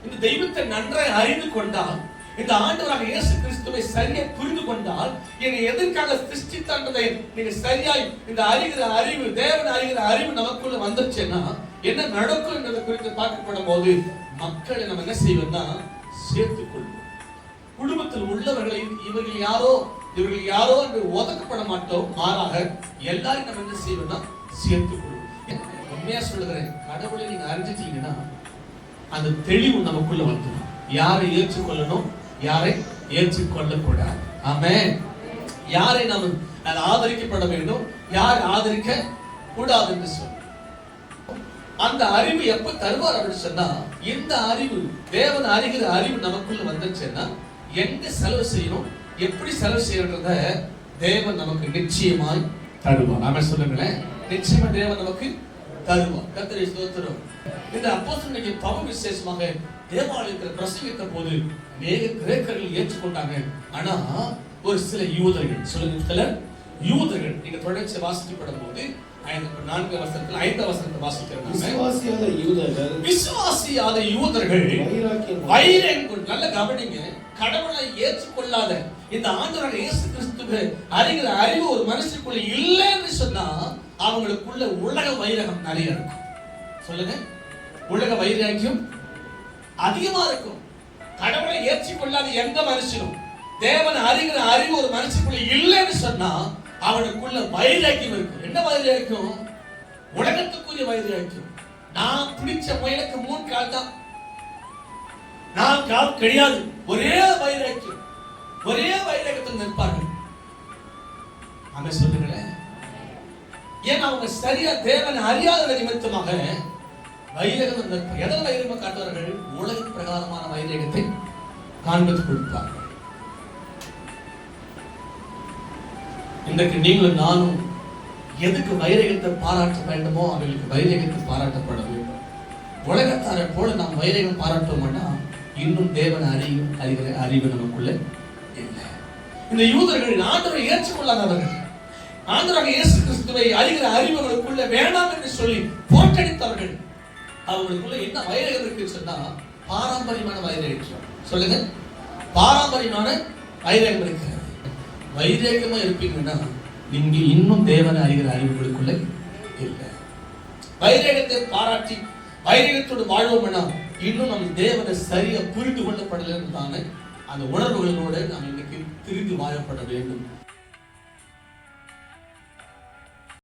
இந்த தெய்வத்தை நன்றாக அறிந்து கொண்டால், இந்த ஆண்டவராக இயேசு கிறிஸ்துவை சரியா புரிந்து கொண்டால், என்னை எதற்காக சிருஷ்டித்தான்றதை நீங்க சரியாய் இந்த அறிகிற அறிவு, தேவன் அறிகிற அறிவு நமக்குள்ள வந்துச்சுன்னா என்ன நடக்கும் என்பதை குறித்து பார்க்கப்படும் போது மக்களை நம்ம என்ன செய்வோம்னா சேர்த்துக் கொள்வோம். குடும்பத்தில் உள்ளவர்களை இவர்கள் யாரோ என்று ஒதுக்கப்பட மாட்டோம். மாறாக எல்லாரும் நம்ம என்ன செய்வோம்னா சேர்த்துக் கொள்வோம். உண்மையா சொல்லுகிறேன், கடவுளை நீங்க அறிஞ்சிட்டீங்கன்னா அந்த தெளிவு நமக்குள்ள வந்துடும். யாரை ஏற்றுக்கொள்ளணும், யாரை ஏற்றுக்கொள்ளக்கூடாது. ஆமென். யாரை நாம் ஆதரிக்கப்பட வேண்டும், யார் ஆதரிக்க கூடாது என்று சொல்ல அந்த அறிவு எப்ப தருவார் அப்படின்னு சொன்னா, இந்த அறிவு, தேவன் அறிகிற அறிவு நமக்குள்ள வந்துச்சுன்னா எங்க செலவு செய்யணும், எப்படி செலவு செய்யறத தேவன் நமக்கு நிச்சயமாய் தருவார். நாம சொல்லுங்களேன், நிச்சயமா தேவன் நமக்கு தருவார். கர்த்தரை ஸ்தோத்திரம். இந்த அப்போஸ்தலனாகிய பவுல் விசேஷமாக தேவாலயத்தில் பிரசங்கித்த போது அநேக கிரேக்கர்கள் ஏற்றுக்கொண்டாங்க. ஆனா ஒரு சில யூதர்கள், சொல்லுங்க சில யூதர்கள், நீங்க தொடர்ச்சி வாசிக்கப்படும் போது 4 வசனத்தில் 5 வசனத்தை வாசிக்கிறோம். விசுவாசியாத யூதர்கள் வைராக்கியம் கொண்டு, நல்ல கவனிங்க, கடவுளை ஏற்றுக்கொள்ளாத இந்த ஆண்டவராக இயேசு கிறிஸ்துவை அறிகிற அறிவு ஒரு மனுஷனுக்குள்ள இல்லைன்னு சொன்னா அவங்களுக்குள்ள உலக வைரகம் நிறைய இருக்கும். சொல்லுங்க, உலக வைராக்கியம் அதிகமா இருக்கும். கடவுளை ஏற்றுக்கொள்ளாத எந்த மனுஷனும், தேவன் அறிகிற அறிவு ஒரு மனுஷனுக்குள்ள இல்லைன்னு சொன்னா அவனுக்குள்ள வைராக்கியம் இருக்கும். என்ன வைராக்கியம்? உலகத்துக்குரிய வைராக்கியம். நான் பிடிச்ச முயலுக்கு 3 கால் தான், 4 கால் கிடையாது. ஒரே வைராக்கியம், ஒரே வைராக்கியத்தில் நிற்பார்கள். அங்க சொல்லுங்களேன், ஏன் அவங்க சரியா தேவனை அறியாத நிமித்தமாக வைரகம் நிற்பார். எதன் வைரகம் காட்டுவார்கள்? உலக பிரகாரமான வைரகத்தை காண்பித்து கொடுப்பார்கள். இன்றைக்கு நீங்களும் நானும் எதுக்கு வைரகத்தை பாராட்ட வேண்டுமோ அவர்களுக்கு வைரகத்தை பாராட்டப்பட வேண்டும். உலகத்தாரை போல நாம் வைரகம் பாராட்டோம்னா இன்னும் தேவன் அறிகிற அறிவு நமக்குள்ள இல்லை. இந்த யூதர்கள் ஆண்டவரை ஏற்றுக்கொள்ளாதவர்கள், ஆண்டவராக இயேசு கிறிஸ்துவை அறிகிற அறிவு அவர்களுக்குள்ள வேண்டாம் என்று சொல்லி போட்டடித்தவர்கள். அவங்களுக்குள்ள என்ன வைரகம் இருக்கு சொன்னா பாரம்பரியமான வைரகம். சொல்லுங்க, பாரம்பரியமான வைரகம் இருக்கிறது. வைரேகமா இருப்பீங்கன்னா நீங்க இன்னும் தேவனை அறிகிற அறிவுகளுக்குள்ள இல்லை. வைரேகத்தை பாராட்டி வைரேகத்தோடு வாழ்வோம்னா இன்னும் நம்ம தேவனை சரியா புரிந்து கொள்ளப்படலைன்னு தானே அந்த உணர்வுகளோடு நாம் இன்னைக்கு திரும்பி வாழப்பட வேண்டும்.